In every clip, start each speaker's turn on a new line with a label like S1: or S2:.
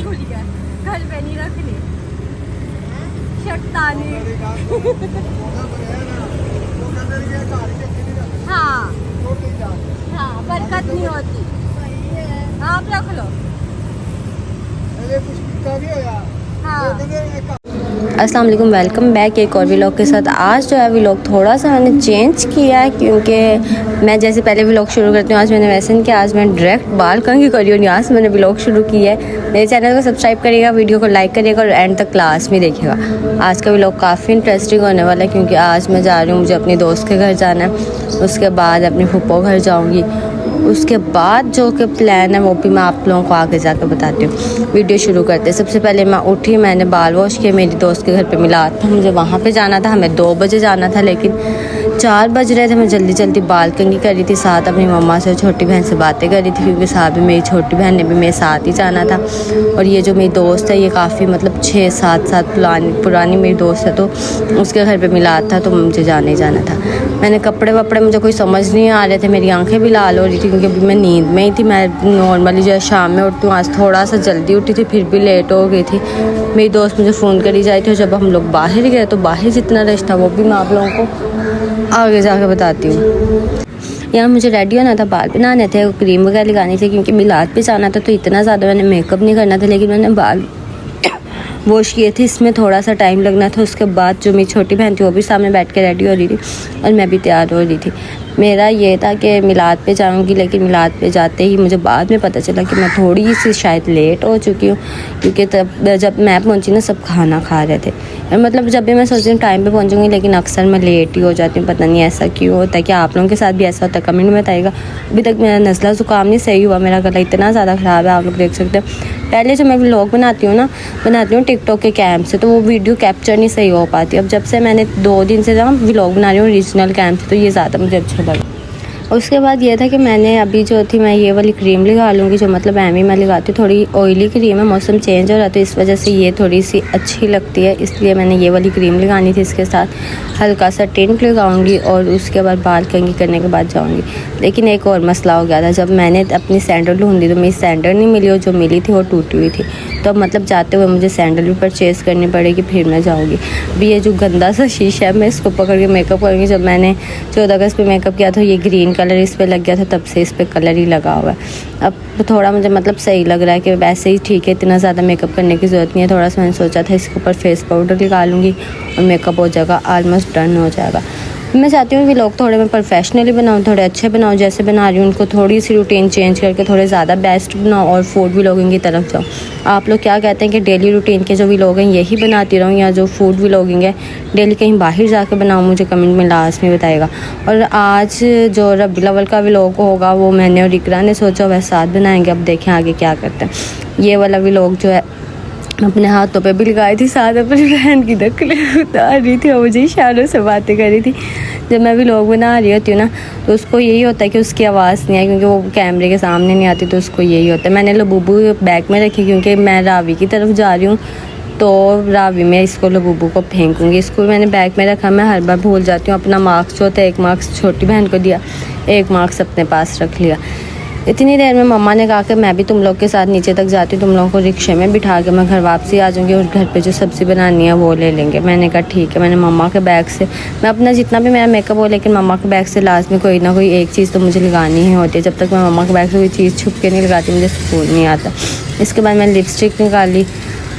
S1: भूल गया, घर पे नहीं रखनी शक्तानी। हाँ हाँ, बरकत नहीं होती। आप रख लो। हाँ। अस्सलाम वालेकुम, वेलकम बैक एक और व्लॉग के साथ। आज जो है व्लॉग थोड़ा सा मैंने चेंज किया है, क्योंकि मैं जैसे पहले व्लॉग शुरू करती हूँ आज मैंने वैसे नहीं किया। आज मैं डायरेक्ट बाल कंघी कर रही हूँ, यहाँ से मैंने व्लॉग शुरू किया है। मेरे चैनल को सब्सक्राइब करिएगा, वीडियो को लाइक करिएगा और एंड तक क्लास में देखिएगा। आज का व्लॉग काफ़ी इंटरेस्टिंग होने वाला है, क्योंकि आज मैं जा रही हूँ, मुझे अपनी दोस्त के घर जाना है, उसके बाद अपनी फूफो घर जाऊँगी। उसके बाद जो कि प्लान है वो भी मैं आप लोगों को आगे जाकर बताती हूँ। वीडियो शुरू करते हैं। सबसे पहले मैं उठी, मैंने बाल वॉश किए, मेरी दोस्त के घर पे मिला था, मुझे वहाँ पे जाना था। हमें 2 बजे जाना था, लेकिन 4 बज रहे थे। मैं जल्दी जल्दी बाल कंघी कर रही थी, साथ अपनी मम्मा से छोटी बहन से बातें कर रही थी, क्योंकि साथ में मेरी छोटी बहन ने भी मेरे साथ ही जाना था। और ये जो मेरी दोस्त है ये काफ़ी मतलब 6-7 साल पुरानी मेरी दोस्त है, तो उसके घर पर मिला था, तो मुझे जाने जाना था। मैंने कपड़े वपड़े मुझे कोई समझ नहीं आ रहे थे, मेरी आंखें भी लाल हो रही थी, क्योंकि अभी मैं नींद में ही थी। मैं नॉर्मली जो है शाम में उठती हूँ, आज थोड़ा सा जल्दी उठी थी, फिर भी लेट हो गई थी। मेरी दोस्त मुझे फ़ोन करी जाई थी, और जब हम लोग बाहर गए तो बाहर जितना रश था वो भी मैं आप लोगों को आगे जाकर बताती हूँ। यहाँ मुझे रेडी होना था, बाल बनाने थे, क्रीम वगैरह लगानी थी, क्योंकि मिलाद पे जाना था, तो इतना ज़्यादा मैंने मेकअप नहीं करना था। लेकिन मैंने बाल वॉश किए थे, इसमें थोड़ा सा टाइम लगना था। उसके बाद जो मेरी छोटी बहन थी वो भी सामने बैठ के रेडी हो रही थी, और मैं भी तैयार हो रही थी। मेरा ये था कि मिलाद पे जाऊंगी, लेकिन मिलाद पे जाते ही मुझे बाद में पता चला कि मैं थोड़ी सी शायद लेट हो चुकी हूँ, क्योंकि तब जब मैं पहुंची ना सब खाना खा रहे थे। मतलब जब भी मैं सोचती हूँ टाइम पे पहुंचूंगी, लेकिन अक्सर मैं लेट ही हो जाती हूँ। पता नहीं ऐसा क्यों होता है, कि आप लोगों के साथ भी ऐसा होता है, कमेंट में बताइएगा। अभी तक मेरा नज़ला ज़ुकाम नहीं सही हुआ, मेरा गला इतना ज़्यादा ख़राब है, आप लोग देख सकते हैं। पहले जो मैं व्लॉग बनाती हूँ टिकटॉक के कैम से, तो वो वीडियो कैप्चर नहीं सही हो पाती। अब जब से मैंने 2 दिन से जब व्लॉग बना रही हूँ ओरिजिनल कैम से, तो ये ज़्यादा मुझे अच्छा लगा। उसके बाद ये था कि मैंने अभी जो थी मैं ये वाली क्रीम लगा लूँगी, जो मतलब एमी मैं लगाती हूँ। थोड़ी ऑयली क्रीम है, मौसम चेंज हो रहा है, तो इस वजह से ये थोड़ी सी अच्छी लगती है, इसलिए मैंने ये वाली क्रीम लगानी थी। इसके साथ हल्का सा टिंट लगाऊंगी, और उसके बाद बाल कंघी करने के बाद जाऊँगी। लेकिन एक और मसला हो गया था, जब मैंने अपनी सैंडल ढूंढी तो मेरी सैंडल नहीं मिली, और जो मिली थी वो टूटी हुई थी। तो मतलब जाते हुए मुझे सैंडल भी परचेज़ करनी पड़ेगी, फिर मैं जाऊँगी। अभी ये जो गंदा सा शीशा है, मैं इसको पकड़ के मेकअप करूँगी। जब मैंने 14 अगस्त पे मेकअप किया था, ये ग्रीन कलर इस पे लग गया था, तब से इस पे कलर ही लगा हुआ है। अब थोड़ा मुझे मतलब सही लग रहा है कि वैसे ही ठीक है, इतना ज़्यादा मेकअप करने की ज़रूरत नहीं है। थोड़ा सा मैंने सोचा था इसके ऊपर फेस पाउडर लगा लूँगी और मेकअप हो जाएगा, ऑलमोस्ट डन हो जाएगा। मैं चाहती हूँ कि लोग थोड़े मैं प्रोफेशनली बनाऊँ, थोड़े अच्छे बनाऊँ। जैसे बना रही हूँ उनको थोड़ी सी रूटीन चेंज करके थोड़े ज़्यादा बेस्ट बनाऊँ, और फूड व्लॉगिंग की तरफ जाऊँ। आप लोग क्या कहते हैं कि डेली रूटीन के जो व्लॉग हैं यही बनाती रहूँ, या जो फूड व्लॉगिंग है डेली कहीं बाहर जाकर बनाऊँ? मुझे कमेंट में लास्ट में बताएगा। और आज जो रबीउल अव्वल का व्लॉग होगा वो मैंने और इकरा ने सोचा वह साथ बनाएंगे। अब देखें आगे क्या करते हैं। ये वाला व्लॉग जो है अपने हाथों पे भी लगाई थी, साथ अपनी बहन की नकलें उतार रही थी, और मुझे इशारों से बातें कर रही थी। जब मैं व्लॉग बना रही होती हूँ ना, तो उसको यही होता है कि उसकी आवाज़ नहीं आए, क्योंकि वो कैमरे के सामने नहीं आती, तो उसको यही होता है। मैंने लबूबू बैग में रखी, क्योंकि मैं रावी की तरफ जा रही हूँ, तो रावी में इसको लबूबू को फेंकूँगी। इसको मैंने बैग में रखा, मैं हर बार भूल जाती हूँ। अपना मार्क्स जो होता है, 1 मार्क्स छोटी बहन को दिया, 1 मार्क्स अपने पास रख लिया। इतनी देर में मम्मा ने कहा कि मैं भी तुम लोग के साथ नीचे तक जाती हूँ, तुम लोगों को रिक्शे में बिठा के मैं घर वापसी आ जाऊँगी, और घर पे जो सब्ज़ी बनानी है वो ले लेंगे। मैंने कहा ठीक है। मैंने मम्मा के बैग से, मैं अपना जितना भी मेरा मेकअप हो, लेकिन मम्मा के बैग से लास्ट में कोई ना कोई एक चीज़ तो मुझे लगानी ही होती है। जब तक मैं मम्मा के बैग से कोई चीज़ छुप के नहीं लगाती मुझे सुकून नहीं आता। इसके बाद मैंने लिपस्टिक निकाली,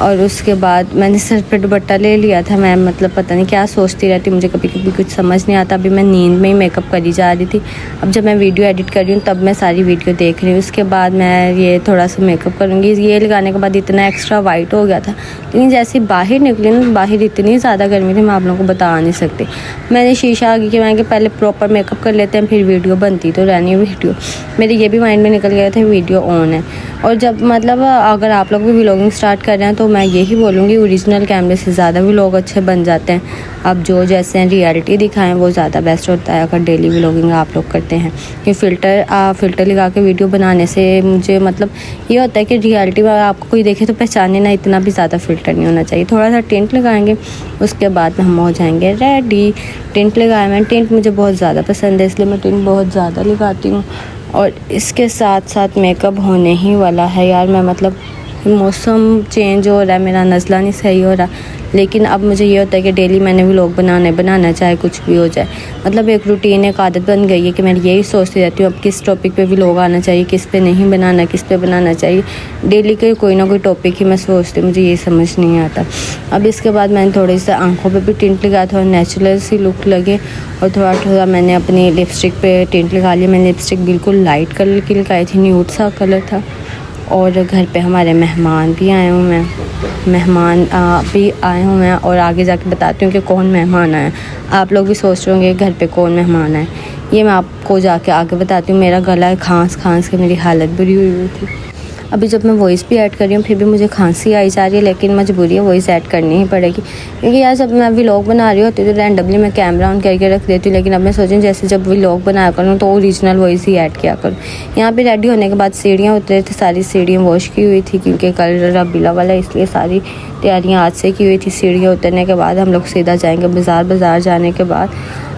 S1: और उसके बाद मैंने सर पे दुपट्टा ले लिया था। मैं मतलब पता नहीं क्या सोचती रहती, मुझे कभी कभी कुछ समझ नहीं आता। अभी मैं नींद में ही मेकअप करी जा रही थी। अब जब मैं वीडियो एडिट कर रही हूँ तब मैं सारी वीडियो देख रही हूँ। उसके बाद मैं ये थोड़ा सा मेकअप करूँगी। ये लगाने के बाद इतना एक्स्ट्रा वाइट हो गया था, लेकिन जैसे बाहर निकली ना, बाहर इतनी ज़्यादा गर्मी थी, मैं आप लोगों को बता नहीं सकती। मैंने शीशा आगे कि मैं पहले प्रॉपर मेकअप कर लेते हैं, फिर वीडियो बनती तो रहनी वीडियो। मेरे ये भी माइंड में निकल गया था वीडियो ऑन है। और जब मतलब अगर आप लोग भी व्लॉगिंग स्टार्ट कर रहे हैं तो मैं यही बोलूँगी, ओरिजिनल कैमरे से ज़्यादा व्लॉग अच्छे बन जाते हैं। आप जो जैसे हैं रियलिटी दिखाएं वो ज़्यादा बेस्ट होता है, अगर डेली व्लॉगिंग आप लोग करते हैं। कि फ़िल्टर लगा के वीडियो बनाने से मुझे मतलब ये होता है कि रियलिटी में आपको कोई देखे तो पहचाने ना, इतना भी ज़्यादा फ़िल्टर नहीं होना चाहिए। थोड़ा सा टिंट लगाएंगे, उसके बाद हम हो जाएंगे रेडी। टिंट लगाया मैंने, टिंट मुझे बहुत ज़्यादा पसंद है, इसलिए मैं टिंट बहुत ज़्यादा लगाती हूँ। और इसके साथ साथ मेकअप होने ही वाला है यार। मैं मतलब मौसम चेंज हो रहा है, मेरा नज़ला नहीं सही हो रहा, लेकिन अब मुझे ये होता है कि डेली मैंने व्लॉग बनाना चाहे कुछ भी हो जाए। मतलब एक रूटीन, एक आदत बन गई है कि मैं यही सोचती रहती हूँ अब किस टॉपिक पे व्लॉग आना चाहिए, किस पे नहीं बनाना, किस पे बनाना चाहिए। डेली के कोई ना कोई टॉपिक ही मैं सोचती हूँ, मुझे ये समझ नहीं आता। अब इसके बाद मैंने थोड़ी सी आँखों पर भी टिंट लगाया, थोड़ा नेचुरल सी लुक लगे, और थोड़ा थोड़ा मैंने अपनी लिपस्टिक पे टिंट लगा लिया। मैंने लिपस्टिक बिल्कुल लाइट कलर की लगाई थी, न्यूड सा कलर था। और घर पे हमारे मेहमान भी आए हुए हैं, मेहमान भी आए हुए हैं, और आगे जाके बताती हूँ कि कौन मेहमान आए। आप लोग भी सोच रहे होंगे घर पे कौन मेहमान आए, ये मैं आपको जाके आगे बताती हूँ। मेरा गला खांस के मेरी हालत बुरी हुई थी। अभी जब मैं वॉइस भी ऐड कर रही हूँ फिर भी मुझे खांसी आई जा रही है, लेकिन मजबूरी है, वॉइस ऐड करनी ही पड़ेगी, क्योंकि यार जब मैं व्लॉग बना रही होती तो रैंडमली मैं कैमरा ऑन करके रख देती हूँ। लेकिन अब मैं सोचूँ जैसे जब व्लॉग बनाया करूँ तो ओरिजिनल वॉइस ही ऐड किया करूँ। यहाँ पे रेडी होने के बाद सीढ़ियाँ उतरे थे, सारी सीढ़ियाँ वॉश की हुई थी, क्योंकि कल रबीला वाला, इसलिए सारी तैयारियाँ आज से की हुई थी। सीढ़ियाँ उतरने के बाद हम लोग सीधा जाएंगे बाज़ार जाने के बाद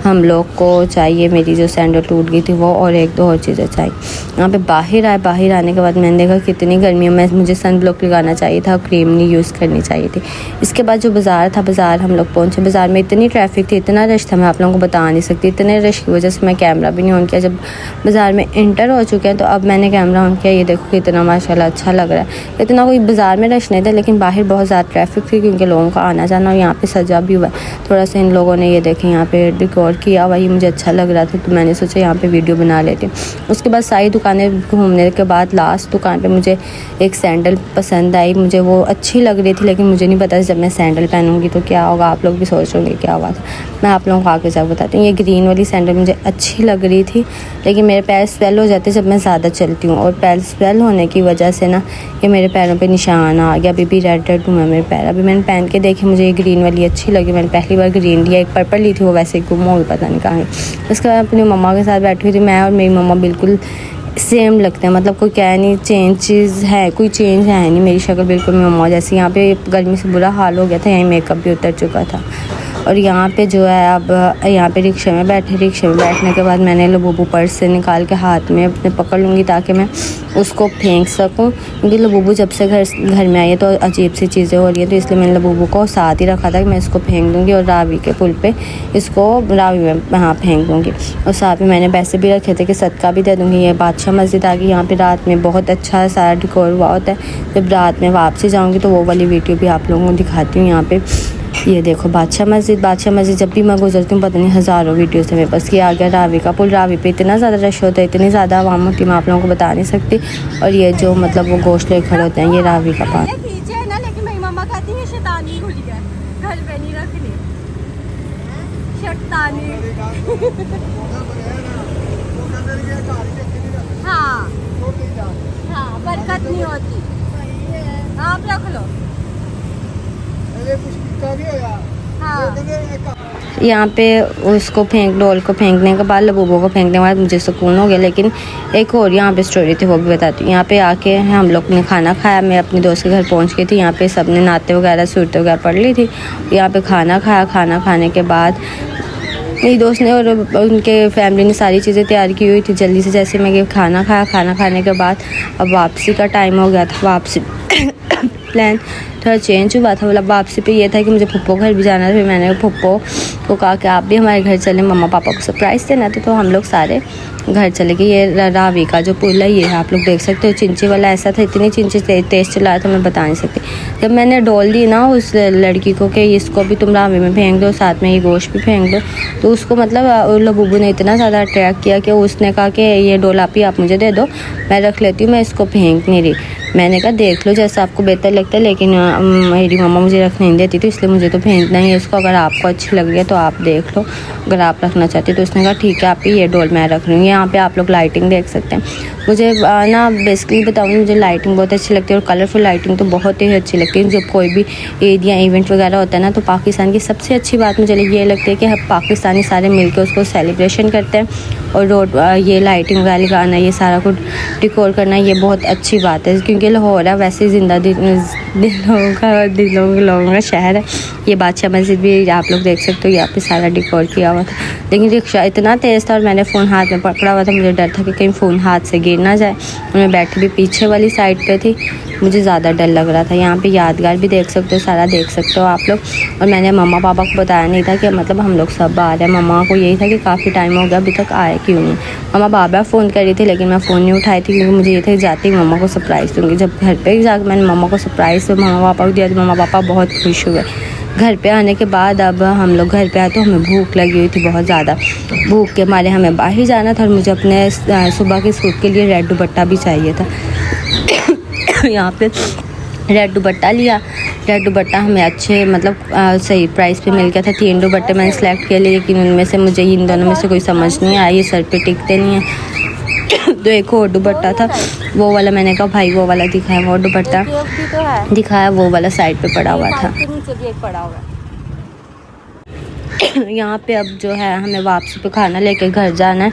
S1: हम लोग को चाहिए, मेरी जो सैंडल टूट गई थी वो, और एक दो और चीज़ें चाहिए। यहाँ पे बाहर आने के बाद मैंने देखा कितनी गर्मी है, मुझे सन ब्लॉक लगाना चाहिए था, क्रीम नहीं यूज़ करनी चाहिए थी। इसके बाद जो बाज़ार हम लोग पहुँचे, बाज़ार में इतनी ट्रैफिक थी, इतना रश था, मैं आप लोगों को बता नहीं सकती। इतने रश की वजह से मैं कैमरा भी नहीं ऑन किया। जब बाज़ार में इंटर हो चुके हैं तो अब मैंने कैमरा ऑन किया। ये देखो कितना माशाल्लाह अच्छा लग रहा है। इतना कोई बाज़ार में रश नहीं था, लेकिन बाहर बहुत ज़्यादा ट्रैफिक थी, क्योंकि लोगों का आना जाना, और यहाँ पर सजा भी हुआ है थोड़ा सा। इन लोगों ने ये देखें यहाँ पे डेकोर किया हुआ, ये मुझे अच्छा लग रहा था तो मैंने सोचा यहाँ पे वीडियो बना लेती हूँ। उसके बाद सारी दुकानें घूमने के बाद लास्ट दुकान पे मुझे एक सैंडल पसंद आई। मुझे वो अच्छी लग रही थी, लेकिन मुझे नहीं पता जब मैं सैंडल पहनूंगी तो क्या होगा। आप लोग भी सोच रहे होंगे क्या हुआ था, मैं आप लोगों को आगे जाकर बताती हूँ। ये ग्रीन वाली सैंडल मुझे अच्छी लग रही थी, लेकिन मेरे पैर स्वेल हो जाते जब मैं ज़्यादा चलती हूँ, और पैर स्वेल होने की वजह से ना ये मेरे पैरों पर निशान आ गया। अभी भी रेड हुआ मेरे पैर। अभी मैंने पहन के देखी, मुझे ये ग्रीन वाली अच्छी लगी। मैंने पहली बार ग्रीन लिया, एक पर्पल ली थी, वो वैसे ही गुम हो गई, पता नहीं कहाँ है। उसके बाद अपनी मम्मा के साथ बैठी हुई थी। मैं और मेरी मम्मा बिल्कुल सेम लगते हैं, मतलब कोई क्या नहीं कोई चेंज है नहीं। मेरी शक्ल बिल्कुल मेरी मम्मा जैसी। यहाँ पे गर्मी से बुरा हाल हो गया था, यहीं मेकअप भी उतर चुका था। और यहाँ पे जो है अब यहाँ पे रिक्शे में बैठने के बाद मैंने लबूबू पर्स से निकाल के हाथ में अपने पकड़ लूँगी ताकि मैं उसको फेंक सकूँ, क्योंकि लबूबू जब से घर में आई है तो अजीब सी चीज़ें हो रही हैं, तो इसलिए मैंने लबूबू को साथ ही रखा था कि मैं इसको फेंक दूँगी और रावी के पुल पे इसको रावी में फेंक दूँगी। और साथ में मैंने पैसे भी रखे थे कि सदका भी दे दूँगी। ये बादशाह मस्जिद आ गई, यहाँ पर रात में बहुत अच्छा सारा डेकोर हुआ होता है। जब रात में वापसी जाऊँगी तो वो वाली वीडियो भी आप लोगों को दिखाती हूँ। यहाँ पर ये देखो बादशाह मस्जिद जब भी मैं गुजरती हूँ पता नहीं हज़ारों वीडियोस है मेरे पास। ये आ गया रावी का पुल। रावी पे इतना ज़्यादा रश होता है, इतनी ज़्यादा आवाम होती है, मैं आप लोगों को बता नहीं सकती। और ये जो मतलब वो गोश्त लेकर खड़े होते हैं, ये रावी का पानी।
S2: लेकिन मेरी मम्मा कहती है शैतानी खुली है, घर पे नहीं रखनी शैतानी। हाँ हाँ, बरकत नहीं होती। आप रख लो।
S1: यहाँ पे उसको डोल को फेंकने के बाद, लबूबों को फेंकने के बाद मुझे सुकून हो गया। लेकिन एक और यहाँ पे स्टोरी थी, वो भी बताती हूँ। यहाँ पे आके हम लोग ने खाना खाया, मैं अपनी दोस्त के घर पहुँच गई थी। यहाँ पे सब ने नाते वगैरह सूरतें वगैरह पढ़ ली थी। यहाँ पे खाना खाया, खाना खाने के बाद मेरी दोस्त ने और उनके फैमिली ने सारी चीज़ें तैयार की हुई थी जल्दी से। जैसे मैं खाना खाया, खाना खाने के बाद अब वापसी का टाइम हो गया था। वापसी प्लान थोड़ा चेंज हुआ था। मतलब वापसी पे ये था कि मुझे पप्पो घर भी जाना था। फिर मैंने पप्पो को कहा कि आप भी हमारे घर चलें, मम्मा पापा को सरप्राइज़ देना था। तो हम लोग सारे घर चले गए। ये रावी का जो पुल है ये आप लोग देख सकते हो, चिंची वाला ऐसा था, इतनी चिंची तेज़ चलाया था मैं बता नहीं सकती। जब मैंने डोल दी ना उस लड़की को कि इसको भी तुम रावी में फेंक दो, साथ में ये गोश्त भी फेंक दो, तो उसको मतलब लबूबू ने इतना ज़्यादा अट्रैक्ट किया कि उसने कहा कि ये डोल आप मुझे दे दो, मैं रख लेती हूँ, मैं इसको फेंक नहीं रही। मैंने कहा देख लो जैसा आपको बेहतर लगता है, लेकिन मेरी मम्मा मुझे रखने नहीं देती, तो इसलिए मुझे तो फेंकना ही है इसको। अगर आपको अच्छी लग रही है तो आप देख लो, अगर आप रखना चाहती तो उसने कहा ठीक है आप ही ये डोल मैं रख रही हूँ। यहाँ पे आप लोग लाइटिंग देख सकते हैं। मुझे ना बेसिकली बताऊँ, मुझे लाइटिंग बहुत अच्छी लगती है, और कलरफुल लाइटिंग तो बहुत ही अच्छी लगती है। जब कोई भी ईद या इवेंट वगैरह होता है ना, तो पाकिस्तान की सबसे अच्छी बात मुझे ये लगती है कि हम पाकिस्तानी सारे मिलकर उसको सेलिब्रेशन करते हैं। और रोड ये लाइटिंग वगैरह लगाना, ये सारा कुछ डिकोर करना, ये बहुत अच्छी बात है, क्योंकि लाहौर है वैसे ज़िंदा दिलों का शहर है। ये बादशाह मस्जिद भी आप लोग देख सकते हो, ये यहाँ पे सारा डेकोर किया हुआ था। लेकिन रिक्शा इतना तेज़ था और मैंने फ़ोन हाथ में पकड़ा हुआ था, मुझे डर था कि कहीं फ़ोन हाथ से गिर ना जाए। और मैं बैठी भी पीछे वाली साइड पे थी, मुझे ज़्यादा डर लग रहा था। यहाँ पे यादगार भी देख सकते हो, सारा देख सकते हो आप लोग। और मैंने मम्मा पापा को बताया नहीं था कि मतलब हम लोग सब आ रहे हैं। मम्मा को यही था कि काफ़ी टाइम हो गया अभी तक आए क्यों नहीं। मम्मा बार फ़ोन कर रही थी लेकिन मैं फ़ोन नहीं उठाई थी, क्योंकि मुझे ये था कि जाती ही मम्मा को सरप्राइज़ दूँगी। जब घर पर जाकर मैंने मम्मा को सरप्राइज़ मम्मा पापा को दिया तो मम्मा पापा बहुत खुश हुए। घर पे आने के बाद अब हम लोग घर पे आए तो हमें भूख लगी हुई थी बहुत ज़्यादा। भूख के मारे हमें बाहर जाना था और मुझे अपने सुबह के सूट के लिए रेड दुपट्टा भी चाहिए था। यहाँ पे रेड दुपट्टा लिया। रेड दुपट्टा हमें अच्छे मतलब सही प्राइस पे मिल गया था। 3 दुपट्टे मैंने सेलेक्ट किए, लेकिन उनमें से मुझे इन दोनों में से कोई समझ नहीं आया, ये सर पे टिकते नहीं हैं। तो एक और दुपट्टा था, वो वाला मैंने कहा भाई वो वाला दिखाया, वो दुपट्टा दिखाया, वो वाला साइड पे पड़ा हुआ था। यहाँ पे अब जो है हमें वापसी पे खाना लेके घर जाना है,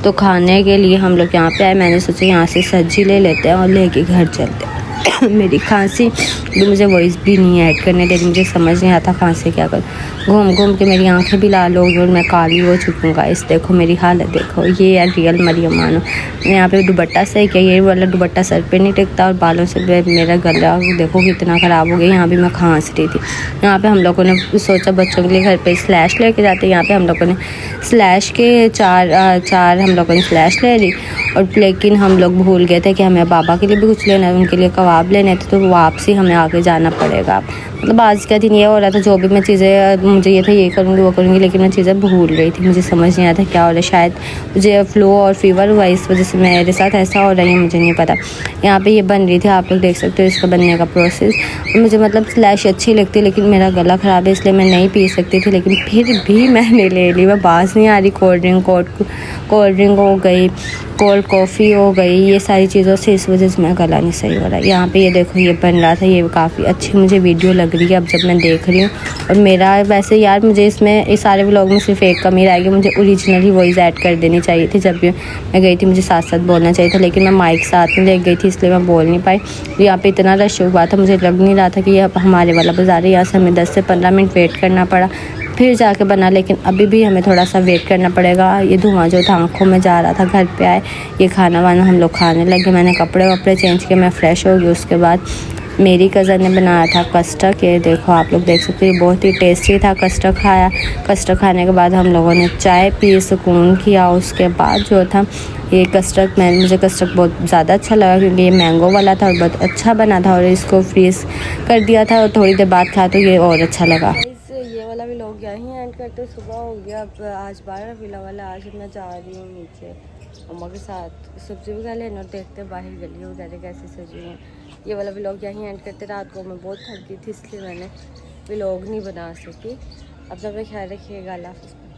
S1: तो खाने के लिए हम लोग यहाँ पे आए। मैंने सोचा यहाँ से सब्जी ले लेते हैं और लेके घर चलते हैं। मेरी खांसी भी मुझे वॉइस भी नहीं ऐड करने दे रही, मुझे समझ नहीं आता कहाँ से क्या करूँ। घूम घूम के मेरी आंखें भी लाल हो गई और मैं काली हो चुकी हूँ। इस देखो मेरी हालत देखो, ये यार रियल मरियम मानो। मैं यहाँ पे दुपट्टा सही किया, ये वाला दुपट्टा सर पे नहीं टिकता और बालों से मेरा गला देखो कितना ख़राब हो गया। यहाँ भी मैं खांस रही थी। यहाँ पे हम लोगों ने सोचा बच्चों के लिए घर पे स्लैश लेके जाते। यहाँ पे हम लोगों ने स्लैश के चार हम लोगों ने स्लैश ले ली, और लेकिन हम लोग भूल गए थे कि हमें बाबा के लिए भी कुछ लेना है, उनके लिए कबाब लेने थे, तो वापसी हमें आगे जाना पड़ेगा। मतलब आज का दिन ये हो रहा था, जो भी मैं चीज़ें मुझे ये था ये करूँगी वो करूँगी, लेकिन मैं चीज़ें भूल रही थी, मुझे समझ नहीं आता क्या हो रहा है। शायद मुझे फ्लू और फीवर हुआ, इस वजह से मेरे साथ ऐसा हो रहा है, मुझे नहीं पता। यहाँ पे ये बन रही थी, आप लोग देख सकते हो इसका बनने का प्रोसेस। मुझे मतलब स्लैश अच्छी लगती है, लेकिन मेरा गला ख़राब है इसलिए मैं नहीं पी सकती थी, लेकिन फिर भी मैंने ले ली। मैं बात नहीं आ रही, कोल्ड ड्रिंक हो गई, कोल्ड कॉफ़ी हो गई, ये सारी चीज़ों से इस वजह से मेरा गला नहीं सही हो रहा है। यहाँ पे ये देखो ये बन रहा था, ये काफ़ी अच्छी मुझे वीडियो लग रही है अब जब मैं देख रही हूँ। और मेरा वैसे यार मुझे इसमें इस सारे व्लॉग में सिर्फ एक कमी रहेगी, मुझे ओरिजिनल ही वॉइस ऐड कर देनी चाहिए थी। जब भी मैं गई थी मुझे साथ साथ बोलना चाहिए था, लेकिन मैं माइक साथ में ले गई थी इसलिए मैं बोल नहीं पाई। यहाँ पे इतना रश हुआ था, मुझे लग नहीं रहा था कि ये हमारे वाला बाज़ार है। यहाँ से हमें 10 से 15 मिनट वेट करना पड़ा फिर जाके बना, लेकिन अभी भी हमें थोड़ा सा वेट करना पड़ेगा। ये धुआं जो था आँखों में जा रहा था। घर पे आए, ये खाना वाना हम लोग खाने लगे। मैंने कपड़े वपड़े चेंज किए, मैं फ़्रेश हो गई। उसके बाद मेरी कज़न ने बनाया था कस्टर्ड, ये देखो आप लोग देख सकते हो, बहुत ही टेस्टी था। कस्टर्ड खाया, कस्टर्ड खाने के बाद हम लोगों ने चाय पी, सुकून किया। उसके बाद जो था ये कस्टर्ड, मुझे कस्टर्ड बहुत ज़्यादा अच्छा लगा क्योंकि ये मैंगो वाला था और बहुत अच्छा बना था, और इसको फ्रीज़ कर दिया था और थोड़ी देर बाद खाया तो ये और अच्छा लगा। ये वाला भी लोग यहीं एंड करते, सुबह हो गया। अब आज 12 विला वाला, आज मैं जा रही हूँ नीचे मम्मा के साथ सब्ज़ी वगैरह लेने, और देखते बाहर गली वगैरह कैसे सजी हैं। ये वाला व्लॉग यहीं एंड करते। रात को मैं बहुत थक गई थी इसलिए मैंने व्लॉग नहीं बना सकी। अब सब ख्याल रखिएगा, अल्लाह हाफ़िज़।